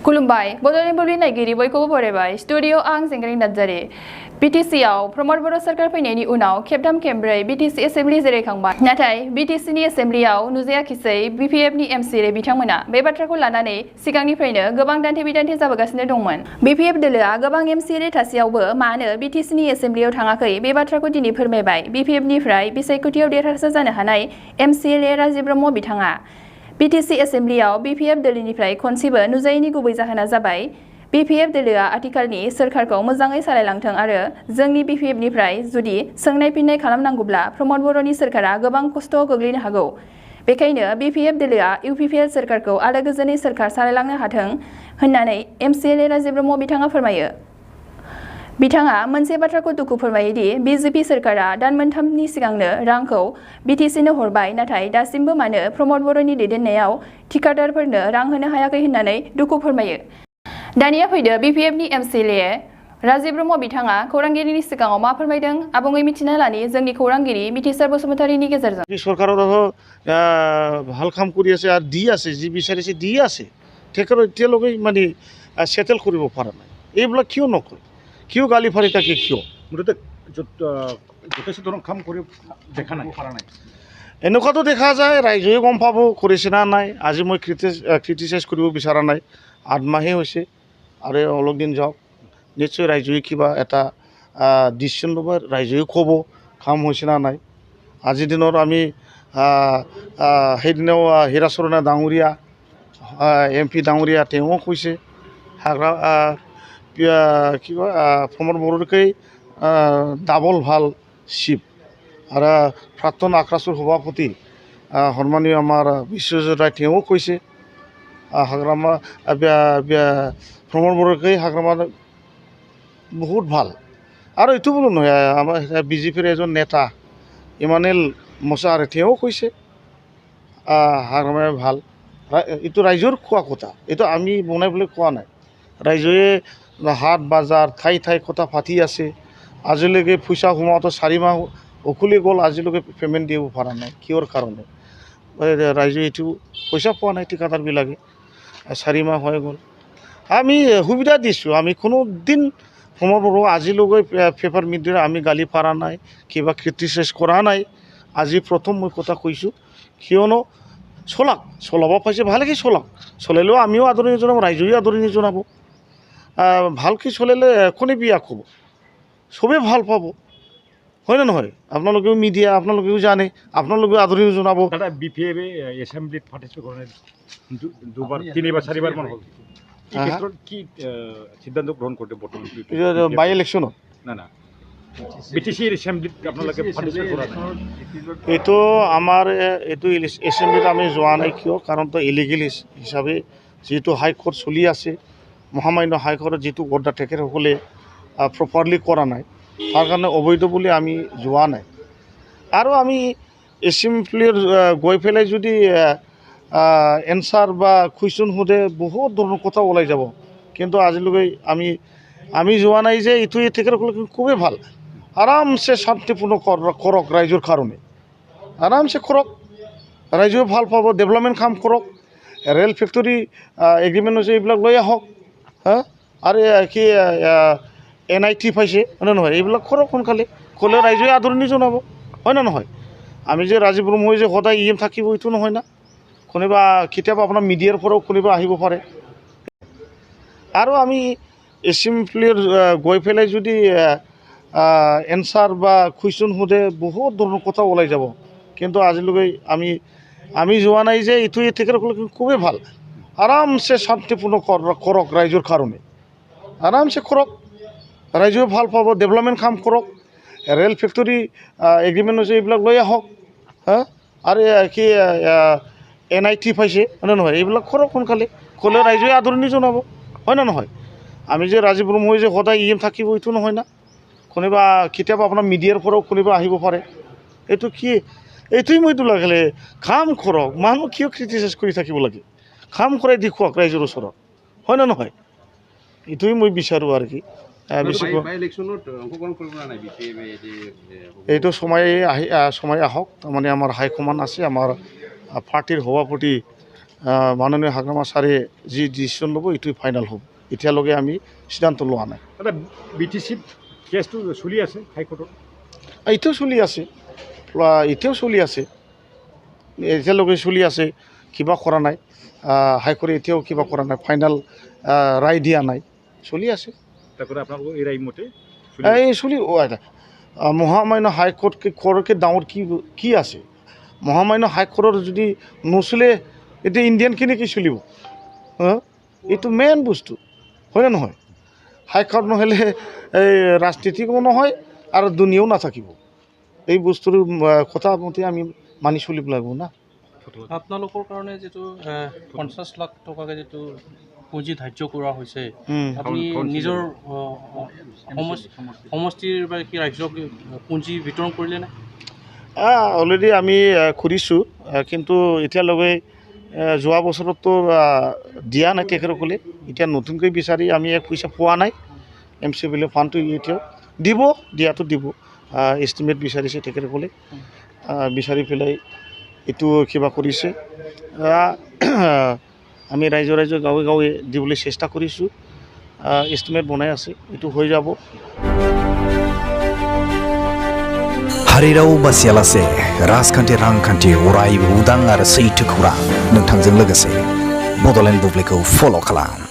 खुलुमबाय बड'लेण्ड बुब्लि नायगिरि बयखौबो बरायबाय स्टुडिअ आं जेंग्रें नार्जारि बिटिसिआव प्रमद बर' सरकार फैनायनि उनाव खेबथाम खेबब्रै बिटिसि एसेम्बलि जिरायखांबाय नाथाय बिटिसिनि एसेम्बलियाव नुजायाखिसै बिपिएफनि एमसिएलए बिथांमोना बे बाथ्राखौ लानानै सिगांनिफ्रायनो गोबां दान्थे बिदान्थे जाबोगासिनो दंमोन बिपिएफ दोलोआ गोबां एमसिएलए थासेयावबो मानो बिटिसिनि एसेम्बलियाव थाङाखै बे बाथ्राखौ दिनै फोरमायबाय बिपिएफनिफ्राय बिसायख'थियाव देरहासार जानो हानाय एमसिएलए राजिब ब्रह्म बिथाङा बिटिसि एसेम्बलियाव बिपिएफ दोलोनिफ्राय खनसेबो नुजायैनि गुबै जाहोना जाबाय बिपिएफ दोलोआ आथिखालनि सोरखारखौ मोजाङै सालायलांथों आरो जोंनि बिपिएफनिफ्राय जुदि सोंनाय फिननाय खालामनांगौब्ला प्रमद बर'नि सोरखारा गोबां खस्थ' गोग्लैनो हागौ बेखायनो बिपिएफ दोलोआ इउपिपिएल सोरखारखौ आलो गोजोनै सोरखार सालायलांनो हाथों होननानै एमसिएलए राजिब ब्रह्म बिथाङा फोरमायो बिथाङा मोनसे बाथ्राखौ दुखु फोरमायोदि बिजेपि सोरखारा दान मोनथामनि सिगांनो रांखौ बिटिसिनो हरबाय नाथाय दासिमबो मानो प्रमद बर'नि दैदेननायाव थिकादारफोरनो रां होनो हायाखै होननानै दुखु फोरमायो दानिया फैदो बिपिएफनि एमसिएलए राजिब ब्रह्म बिथाङा खौरांगिरिनि सिगाङाव मा फोरमायदों आबुङै मिथिना लानि जोंनि खौरांगिरि मिथिसार बसुमतारीनि गेजेरजों सरकाराव ভাল কাম কৰি আছে আৰু দি আছে যি বিচাৰিছে দি আছে তেখেতৰ এতিয়ালৈকে মানে সেটেল কৰিব পৰা নাই এইবিলাক কিয় নকৰে কিয় গালি ফাৰি থাকে কিয় যথেষ্ট ধৰণৰ কাম কৰি দেখা নাই পৰা নাই এনেকুৱাতো দেখা যায় ৰাইজে গম পাব কৰিছে না নাই আজি মই ক্ৰিটিচাইজ কৰিব বিচৰা নাই 8 মাহে হৈছে আৰু অলপ দিন যাওক নিশ্চয় ৰাইজে কিবা এটা ডিচিশ্যন ল'ব ৰাইজে ক'ব কাম হৈছে না নাই আজিৰ দিনত আমি সেইদিনাও হীৰাচৰণা ডাঙৰীয়া এমপি ডাঙৰীয়া তেওঁ কৈছে হাগ্ৰা কি কয় প্ৰমদ বড়োতকৈ ডাবল ভাল চিফ আৰু প্ৰাক্তন আক্ৰাসুৰ সভাপতি সন্মানীয় আমাৰ বিশ্বজিৎ ৰায় তেওঁ কৈছে হাগ্ৰামা প্ৰমদ বড়োতকৈ হাগ্ৰামা বহুত ভাল আৰু এইটো বোলো নহয় আমাৰ বিজেপিৰ এজন নেতা ইমানুৱেল মোছাহাৰী তেওঁ কৈছে হাগ্ৰামাই ভাল এইটো ৰাইজৰ কোৱা কথা এইটো আমি বনাই বুলি কোৱা নাই ৰাইজে হাট বাজাৰ ঠাই ঠাই কথা পাতি আছে আজিলৈকে পইচা সোমাওঁতে 4 মাহ অকুলি গ'ল আজিলৈকে পে'মেণ্ট দিব পৰা নাই কিহৰ কাৰণে ৰাইজে এইটো পইচা পোৱা নাই ঠিকাদাৰবিলাকে 4 মাহ হৈ গ'ল আমি সুবিধা দিছোঁ আমি কোনো দিন প্ৰমদ বড়ো আজিলৈকে পেপাৰ মিডিয়াত আমি গালি পাৰা নাই কিবা ক্ৰিটিচাইজ কৰা নাই আজি প্ৰথম মই কথা কৈছোঁ কিয়নো চলাব পাইছে ভালকৈ চলালেও আমিও আদৰণি জনাব ৰাইজেও আদৰণি জনাব ভালকৈ চলালে কোনে বিয়া ক'ব চবেই ভাল পাব হয় নে নহয় আপোনালোকেও মিডিয়া আপোনালোকেও জানে আপোনালোকেও আদৰণি জনাব দাদা বিপিএফ এছেম্বলিত পাৰ্টিচিপেট কৰা নাই দুবাৰ 3বাৰ 4বাৰ মান হ'ল কি ক্ষেত্ৰত কি সিদ্ধান্ত গ্ৰহণ কৰিছে বৰ্তমান বাই ইলেকশ্যনত না বিটিচিৰ এছেম্বলিত আপোনালোকে পাৰ্টিচিপেট কৰা নাই এইটো আমাৰ এইটো এছেম্বলিত আমি যোৱা নাই কিয় কাৰণটো ইলিগেল হিচাপে যিটো হাইকোৰ্ট চলি আছে মহামান্য হাইকোৰ্টত যিটো অৰ্ডাৰ তেখেতসকলে প্ৰপাৰলি কৰা নাই তাৰ কাৰণে অবৈধ বুলি আমি যোৱা নাই আৰু আমি এছেম্বলিত গৈ পেলাই যদি এনচাৰ বা কুৱেশ্যন সোধে বহুত ধৰণৰ কথা ওলাই যাব কিন্তু আজিলৈকে আমি যোৱা নাই যে এইটো তেখেতসকলে খুবেই ভাল আৰামছে শান্তিপূৰ্ণ কৰক ৰাইজৰ কাৰণে আৰামছে কৰক ৰাইজেও ভাল পাব ডেভেলপমেণ্ট কাম কৰক ৰেল ফেক্টৰী এগ্ৰিমেণ্ট হৈছে এইবিলাক লৈ আহক আৰু কি NIT পাইছে হয় নে নহয় এইবিলাক কৰক সোনকালে ক'লে ৰাইজে আদৰণি জনাব হয় নে নহয় আমি যে ৰাজীৱ ব্ৰহ্মই যে সদায় EM থাকিব এইটো নহয় না কোনোবা কেতিয়াবা আপোনাৰ মিডিয়াৰ পৰাও কোনোবা আহিব পাৰে আৰু আমি এছেম্বলিত গৈ পেলাই যদি এনচাৰ বা কুৱেশ্যন সোধে বহুত ধৰণৰ কথা ওলাই যাব কিন্তু আজিলৈকে আমি যোৱা নাই যে এইটো তেখেতসকলে খুবেই ভাল আৰামছে শান্তিপূৰ্ণ কৰক ৰাইজৰ কাৰণে আৰামছে কৰক ৰাইজেও ভাল পাব ডেভেলপমেণ্ট কাম কৰক ৰেল ফেক্টৰী এগ্ৰিমেণ্ট হৈছে এইবিলাক লৈ আহক আৰু কি NIT পাইছে হয় নে নহয় এইবিলাক কৰক সোনকালে ক'লে ৰাইজে আদৰণি জনাব হয় নে নহয় আমি যে ৰাজীৱ ব্ৰহ্মই যে সদায় EM থাকিব এইটো নহয় না কোনোবা কেতিয়াবা আপোনাৰ মিডিয়াৰ পৰাও কোনোবা আহিব পাৰে এইটো কি এইটোৱেই মইতো লাগিলে কাম কৰক মানুহ কিয় ক্ৰিটিচাইজ কৰি থাকিব লাগে কাম কৰাই দেখুৱাওক ৰাইজৰ ওচৰত হয় নে নহয় এইটোৱেই মই বিচাৰোঁ আৰু কি এইটো সময় আহক তাৰমানে আমাৰ হাইকমাণ্ড আছে আমাৰ পাৰ্টিৰ সভাপতি মাননীয় হাগ্ৰামা ছাৰে যি ডিচিশ্যন ল'ব এইটোৱে ফাইনেল হ'ব এতিয়ালৈকে আমি সিদ্ধান্ত লোৱা নাই দাদা BTCত কেছটো চলি আছে হাইকোৰ্টত এতিয়াও চলি আছে এতিয়ালৈকে চলি আছে কিবা কৰা নাই হাইকোৰ্টে এতিয়াও কিবা কৰা নাই ফাইনেল ৰায় দিয়া নাই চলি আছে তাৰপৰে আপোনালোকৰ এই ৰায় মতে এই চলি মহামান্য হাইকোৰ্টকে ডাঙৰ কি আছে মহামান্য হাইকোৰ্টৰ যদি নচলে এতিয়া ইণ্ডিয়ান কেনেকৈ চলিব এইটো মেইন বস্তু হয়নে নহয় হাইকোর্ট নহ'লে এই ৰাজনীতিও নহয় আৰু দুনিয়াও নাথাকিব এই বস্তুৰ কথা মতে আমি মানি চলিব লাগিব না আপোনালোকৰ কাৰণে যিটো 50 লাখ টকাকে যিটো পুঁজি ধাৰ্য কৰা হৈছে আপুনি নিজৰ সমষ্টিৰ বা কি ৰাজ্যক পুঁজি বিতৰণ কৰিলে নে অলৰেডি আমি কৰিছোঁ কিন্তু এতিয়ালৈকে যোৱা বছৰতো দিয়া নাই তেখেতসকলে এতিয়া নতুনকৈ বিচাৰি আমি এক পইচা পোৱা নাই MCBL ফাণ্ডটো এতিয়াও দিয়াটো দিব এষ্টিমেট বিচাৰিছে তেখেতসকলে বিচাৰি পেলাই এইটো কিবা কৰিছে আমি ৰাইজে গাঁৱে গাঁৱে দিবলৈ চেষ্টা কৰিছোঁ এষ্টিমেট বনাই আছে এইটো হৈ যাব हारिराव बासियालासे राजखान्थि रांखान्थि अरायबो उदां आरो सैथो खौरां नोंथांजों लोगोसे बड'लेण्ड बुब्लिखौ फल' खालाम।